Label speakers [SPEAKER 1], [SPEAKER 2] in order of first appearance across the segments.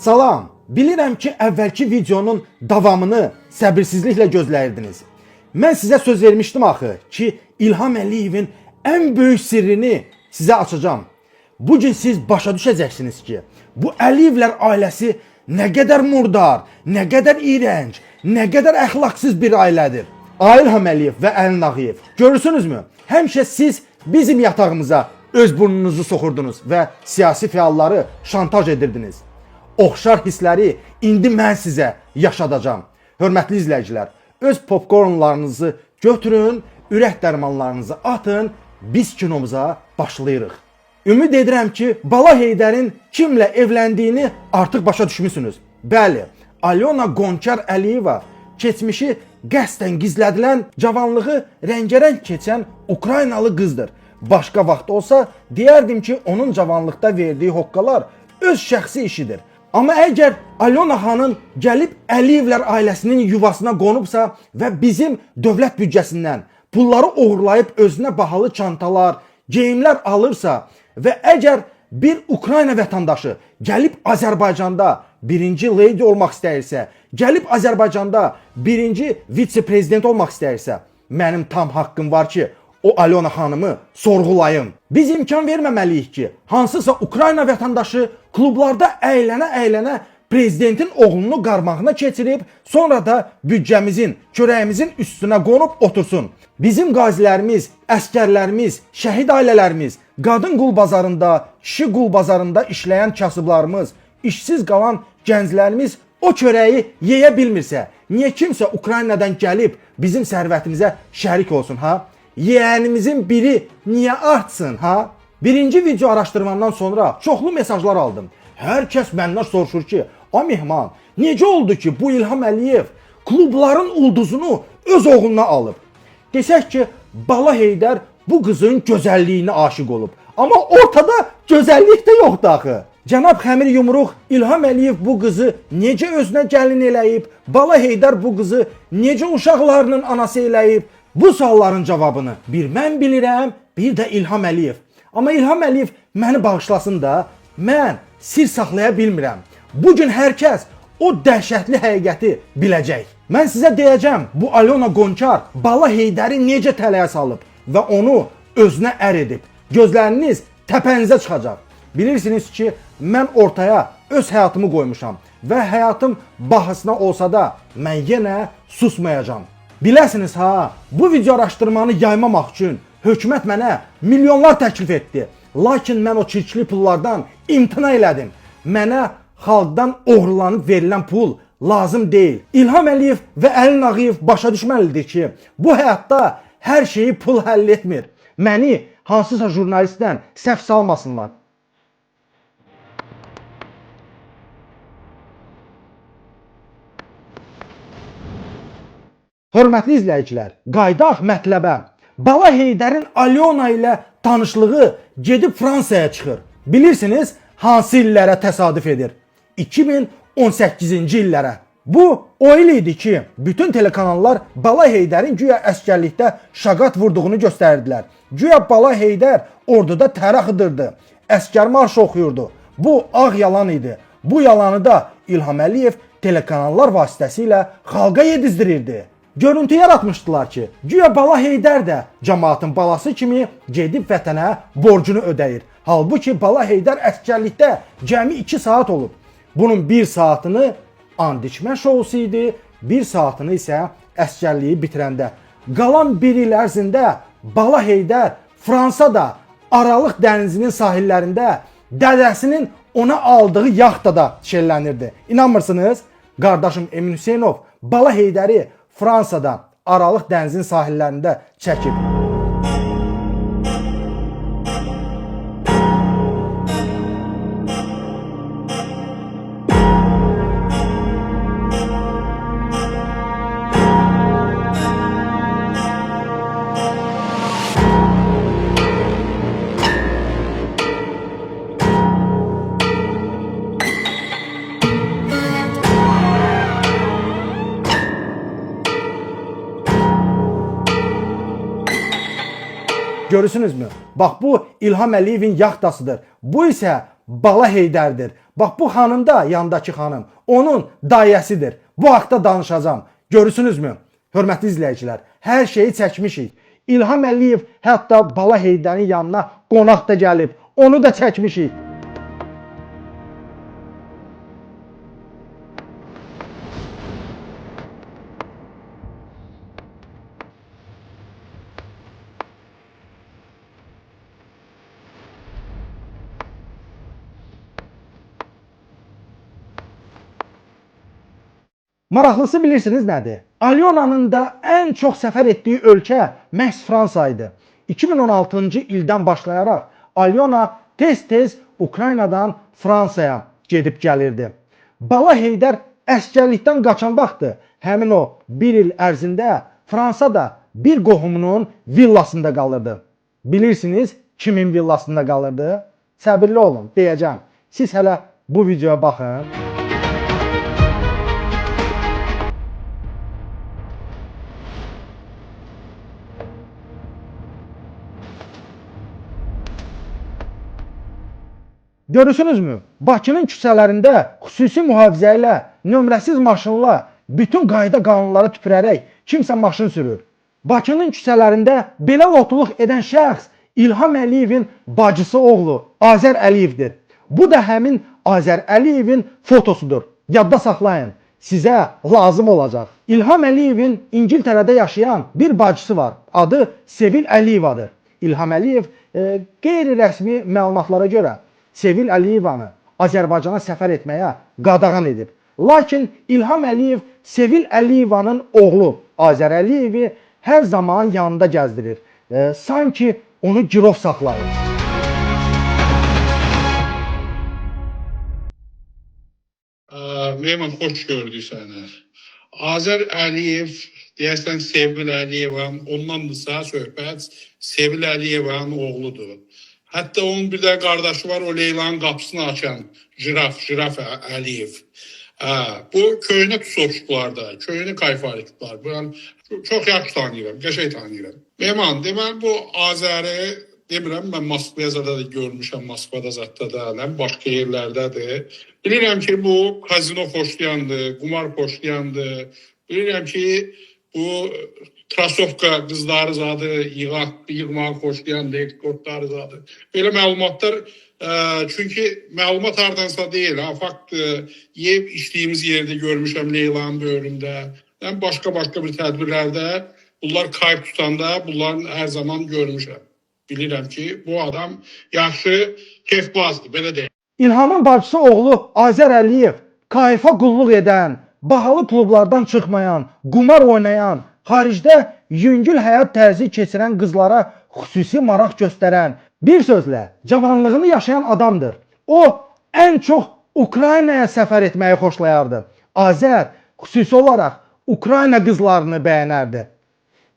[SPEAKER 1] Salam, bilirəm ki, əvvəlki videonun davamını səbirsizliklə gözləyirdiniz. Mən sizə söz vermişdim axı ki, İlham Əliyevin ən böyük sirrini sizə açacağım. Bugün siz başa düşəcəksiniz ki, bu Əliyevlər ailəsi nə qədər murdar, nə qədər iyrənc, nə qədər əxlaqsız bir ailədir. İlham Əliyev və Əlin Ağayev, görürsünüzmü? Həmişə siz bizim yatağımıza öz burnunuzu soxurdunuz və siyasi fəalları şantaj edirdiniz. Oxşar hissləri indi mən sizə yaşadacağım. Hörmətli izləyicilər, öz popcornlarınızı götürün, ürək dərmanlarınızı atın, biz kinomuza başlayırıq. Ümid edirəm ki, Bala Heydərin kimlə evləndiyini artıq başa düşmüsünüz. Bəli, Alyona Gonçar Əliyeva keçmişi qəsdən gizlədilən, cavanlığı rəngərəng keçən Ukraynalı qızdır. Başqa vaxt olsa, deyərdim ki, onun cavanlıqda verdiyi hoqqalar öz şəxsi işidir. Amma əgər Alyona xanım gəlib Əliyevlər ailəsinin yuvasına qonubsa və bizim dövlət büdcəsindən pulları oğurlayıb özünə bahalı çantalar, geyimlər alırsa və əgər bir Ukrayna vətəndaşı gəlib Azərbaycanda birinci lady olmaq istəyirsə, gəlib Azərbaycanda birinci vitse-prezident olmaq istəyirsə, mənim tam haqqım var ki, o Alyona xanımı sorğulayım. Biz imkan verməməliyik ki, hansısa Ukrayna vətəndaşı klublarda əylənə-əylənə prezidentin oğlunu qarmağına keçirib, sonra da büdcəmizin, çörəyimizin üstünə qonub otursun. Bizim qazilərimiz, əskərlərimiz, şəhid ailələrimiz, qadın qul bazarında, kişi qul bazarında işləyən kasıblarımız, işsiz qalan gənclərimiz o çörəyi yeyə bilmirsə, niyə kimsə Ukraynadan gəlib bizim sərvətimizə şərik olsun, ha? Yeğənimizin biri niyə artsın, ha? Birinci video araşdırmamdan sonra çoxlu mesajlar aldım. Hər kəs məndən soruşur ki, a mehman, necə oldu ki, bu İlham Əliyev klubların ulduzunu öz oğluna alıb? Desək ki, Bala Heydər bu qızın gözəlliyinə aşiq olub. Amma ortada gözəllik də yoxdur axı. Cənab Xəmir Yumruq İlham Əliyev bu qızı necə özünə gəlin eləyib? Bala Heydər bu qızı necə uşaqlarının anası eləyib? Bu sualların cavabını bir mən bilirəm, bir də İlham Əliyev. Amma İlham Əliyev məni bağışlasın da, mən sir saxlaya bilmirəm. Bugün hər kəs o dəhşətli həqiqəti biləcək. Mən sizə deyəcəm, bu Alyona Gonçar Bala Heydəri necə tələyə salıb və onu özünə ər edib. Gözləriniz təpənizə çıxacaq. Bilirsiniz ki, mən ortaya öz həyatımı qoymuşam və həyatım bahasına olsa da mən yenə susmayacağam. Biləsiniz ha, bu video araşdırmanı yaymamaq üçün hökumət mənə milyonlar təklif etdi. Lakin mən o çirkli pullardan imtina elədim. Mənə xalqdan oğurlanıb verilən pul lazım deyil. İlham Əliyev və Əlin Ağayev başa düşməlidir ki, bu həyatda hər şeyi pul həll etmir. Məni hansısa jurnalistdən səhv salmasınlar. Hörmətli izləyicilər, qaydaq mətləbə. Bala Heydərin Alyona ilə tanışlığı gedib Fransaya çıxır. Bilirsiniz, hansı illərə təsadüf edir? 2018-ci illərə. Bu o il idi ki, bütün telekanallar Bala Heydərin güya əskərlikdə şaqat vurduğunu göstərdilər. Güya Bala Heydər orduda tərə xıdırdı, əskər marşı oxuyurdu. Bu ağ yalan idi. Bu yalanı da İlham Əliyev telekanallar vasitəsilə xalqa yedizdirirdi. Görüntü yaratmışdılar ki, güya Bala Heydər də cəmaatın balası kimi gedib vətənə borcunu ödəyir. Halbuki Bala Heydər əskərlikdə cəmi 2 saat olub. Bunun 1 saatını and içmə şousu idi, 1 saatını isə əskərliyi bitirəndə. Qalan 1 il ərzində Bala Heydər Fransada Aralıq dənizinin sahillərində dədəsinin ona aldığı yaxtada şəllənirdi. İnanmırsınız? Qardaşım Emin Hüseynov Bala Heydəri Fransada Aralıq dənizinin sahillərində çəkib. Görürsünüzmü? Bax bu İlham Əliyevin yaxtasıdır. Bu isə Bala Heydərdir. Bax bu xanım da yandakı xanım onun dayəsidir. Bu haqda danışacağam. Görürsünüzmü? Hörmətli izləyicilər, hər şeyi çəkmişik. İlham Əliyev hətta Bala Heydərin yanına qonaq da gəlib. Onu da çəkmişik. Maraqlısı bilirsiniz nədir? Alyonanın da ən çox səfər etdiyi ölkə məhz Fransa idi. 2016-cı ildən başlayaraq Alyona tez-tez Ukraynadan Fransaya gedib gəlirdi. Bala Heydər əsgərlikdən qaçan vaxtı həmin o bir il ərzində Fransada bir qohumunun villasında qalırdı. Bilirsiniz kimin villasında qalırdı? Səbirli olun, deyəcəm. Siz hələ bu videoya baxın. Görürsünüzmü? Bakının küçələrində xüsusi mühafizə ilə, nömrəsiz maşınla, bütün qayda qanunları tüpürərək kimsə maşın sürür. Bakının küçələrində belə lotuluq edən şəxs İlham Əliyevin bacısı oğlu Azər Əliyevdir. Bu da həmin Azər Əliyevin fotosudur. Yadda saxlayın, sizə lazım olacaq. İlham Əliyevin İngiltərədə yaşayan bir bacısı var. Adı Sevil Əliyevadır. İlham Əliyev qeyri-rəsmi məlumatlara görə Sevil Əliyevanı Azərbaycana səfər etməyə qadağan edib. Lakin İlham Əliyev Sevil Əliyevanın oğlu Azər Əliyevi hər zaman yanında gəzdirir. Sanki onu girov saxlayır.
[SPEAKER 2] Mehman, hoş gördük səni. Azər Əliyev, deyəsən Sevil Əliyevan, ondansa söhbət Sevil Əliyevanın oğludur. Hətta onun bir də qardaşı var, o Leylanın qapısını açan Jiraf Əliyev. Bu köhnə Tusovçuqlarda, köhnə Kayfariklər. Ben çox yaxşı tanıyıram, qəşəng tanıyıram. Mehman, deməli bu Azəri demirəm, mən Moskvaya zada da görmüşəm, Moskvada zada da, başqa yerlərdədir. Bilirəm ki, bu kazino xoşlayandır, qumar xoşlayandır. Bilirəm ki, bu Trasovka qızları zadı, yığmağı xoşlayandır, eksportları zadı. Belə məlumatlar, çünki məlumat hardansa deyil, fakt yeyib içdiyimiz yerdə görmüşəm Leylanın böyründə. Başqa bir tədbirlərdə bunlar kayıp tutanda bunların hər zaman görmüşəm. Bilirəm ki, bu adam yaxşı keyfbazdır, belə deyil.
[SPEAKER 1] İlhamın bacısı oğlu Azər Əliyev kayfa qulluq edən, bahalı klublardan çıxmayan, qumar oynayan, xaricdə yüngül həyat tərzi keçirən qızlara xüsusi maraq göstərən, bir sözlə cavanlığını yaşayan adamdır. O ən çox Ukraynaya səfər etməyi xoşlayardı. Azər xüsusi olaraq Ukrayna qızlarını bəyənərdi.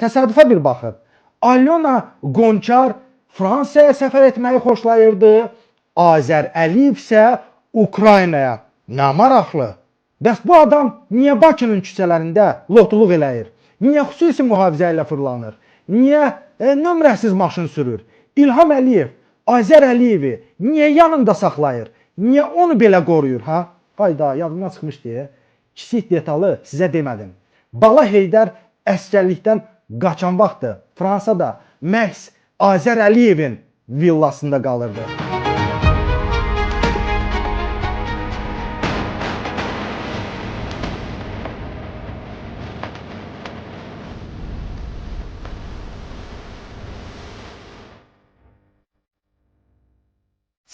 [SPEAKER 1] Təsadüfə bir baxın. Alyona Qonçar Fransaya səfər etməyi xoşlayırdı. Azər Əliyev isə Ukraynaya. Nə maraqlı. Bəs bu adam niyə Bakının küçələrində lotuluq eləyir? Niyə xüsusi mühafizə ilə fırlanır? Niyə nömrəsiz maşın sürür? İlham Əliyev Azər Əliyevi niyə yanında saxlayır? Niyə onu belə qoruyur? Qayda, yadımdan çıxmış deyə. Kiçik detalı sizə demədim. Bala Heydər əsgərlikdən qaçan vaxtı Fransada məhz Azər Əliyevin villasında qalırdı.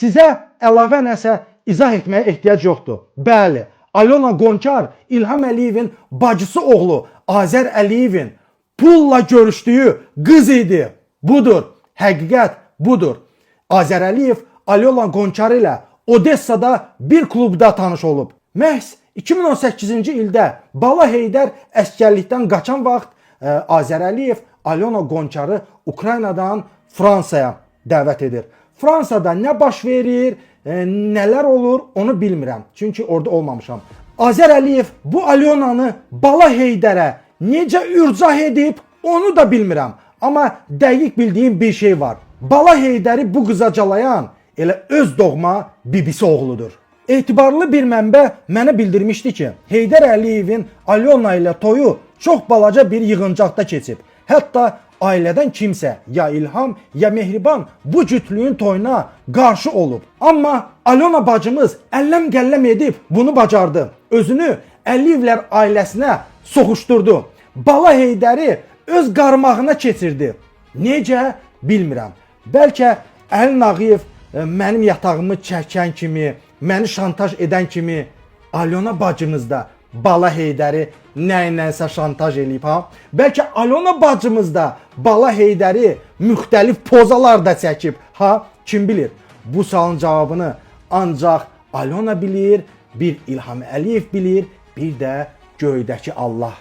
[SPEAKER 1] Sizə əlavə nəsə izah etməyə ehtiyac yoxdur. Bəli, Alyona Qonçar İlham Əliyevin bacısı oğlu Azər Əliyevin pulla görüşdüyü qız idi. Budur, həqiqət budur. Azər Əliyev Alyona Qonçar ilə Odessada bir klubda tanış olub. Məhz 2018-ci ildə Bala Heydər əsgərlikdən qaçan vaxt Azər Əliyev Alyona Qonçarı Ukraynadan Fransaya dəvət edir. Fransada nə baş verir, nələr olur onu bilmirəm. Çünki orada olmamışam. Azər Əliyev bu Alyonanı Bala Heydərə necə ürcah edib onu da bilmirəm. Amma dəqiq bildiyim bir şey var. Bala Heydəri bu qıza calayan elə öz doğma bibisi oğludur. Etibarlı bir mənbə mənə bildirmişdi ki, Heydər Əliyevin Alyona ilə toyu çox balaca bir yığıncaqda keçib. Hətta ailədən kimsə, ya İlham, ya Mehriban bu cütlüyün toyuna qarşı olub. Amma Alyona bacımız əlləm qəlləm edib bunu bacardı. Özünü Əliyevlər ailəsinə soxuşdurdu. Bala Heydəri öz qarmağına keçirdi. Necə? Bilmirəm. Bəlkə Əli Nağıyev mənim yatağımı çəkən kimi, məni şantaj edən kimi Alyona bacımız da Bala Heydəri nəyinsə şantaj eləyib ha? Bəlkə Alyona bacımız da Bala Heydəri müxtəlif pozalarda çəkib ha? Kim bilir? Bu sualın cavabını ancaq Alyona bilir, bir İlham Əliyev bilir, bir də göydəki Allah.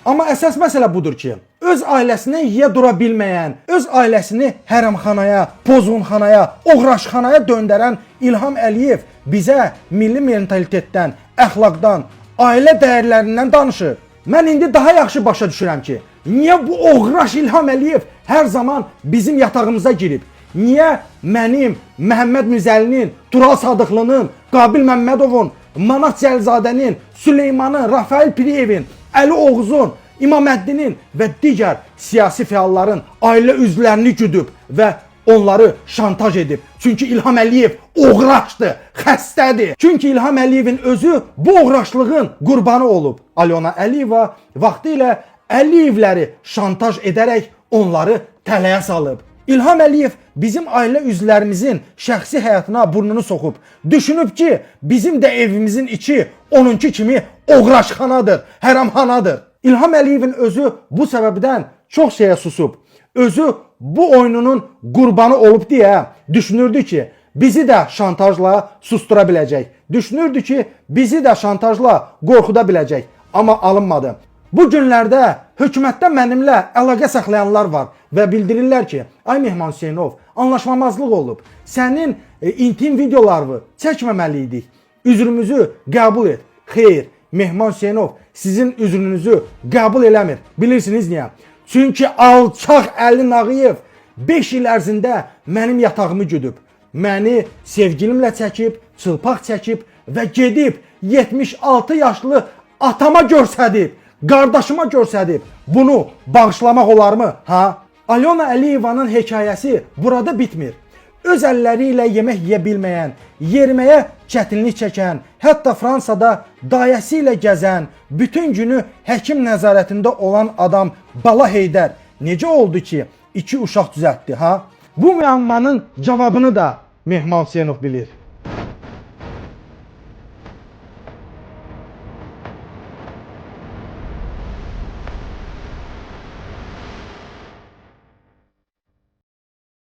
[SPEAKER 1] Amma əsas məsələ budur ki, öz ailəsindən yiyə dura bilməyən, öz ailəsini hərəmxanaya, pozğunxanaya, oğraşxanaya döndərən İlham Əliyev bizə milli mentalitetdən, əxlaqdan, ailə dəyərlərindən danışır. Mən indi daha yaxşı başa düşürəm ki, niyə bu oğraş İlham Əliyev hər zaman bizim yatağımıza girib? Niyə mənim, Məhəmməd Müzəlinin, Tural Sadıqlının, Qabil Məmmədovun, Manat Cəlzadənin, Süleymanın, Rafael Piriyevin, Əli Oğuzun, İmaməddinin və digər siyasi fəalların ailə üzvlərini güdüb və onları şantaj edib. Çünki İlham Əliyev oğraşdır, xəstədir. Çünki İlham Əliyevin özü bu oğraşlığın qurbanı olub. Alyona Əliyeva vaxtilə Əliyevləri şantaj edərək onları tələyə salıb. İlham Əliyev bizim ailə üzvlərimizin şəxsi həyatına burnunu soxub. Düşünüb ki, bizim də evimizin içi onunki kimi oğraşxanadır, hərəmxanadır. İlham Əliyevin özü bu səbəbdən çox şeyə susub. Özü bu oyununun qurbanı olub deyə düşünürdü ki, bizi də şantajla sustura biləcək. Düşünürdü ki, bizi də şantajla qorxuda biləcək. Amma alınmadı. Bu günlərdə hökumətdə mənimlə əlaqə saxlayanlar var və bildirirlər ki, ay Mehman Hüseynov, anlaşmamazlıq olub. Sənin intim videolarını çəkməməliydik. Üzrümüzü qəbul et. Xeyr, Mehman Hüseynov sizin üzrünüzü qəbul eləmir. Bilirsiniz niyə? Çünki alçaq Əli Nağıyev 5 il ərzində mənim yatağımı güdüb. Məni sevgilimlə çəkib, çılpaq çəkib və gedib 76 yaşlı atama göstərib. Qardaşıma göstərib. Bunu bağışlamaq olarmı? Ha? Alyona Əliyevanın hekayəsi burada bitmir. Öz əlləri ilə yemək yeyə bilməyən, yeriməyə çətinlik çəkən, hətta Fransada dayəsi ilə gəzən, bütün günü həkim nəzarətində olan adam Bala Heydər necə oldu ki, 2 uşaq düzəltdi, ha? Bu müəmmanın cavabını da Mehman Hüseynov bilir.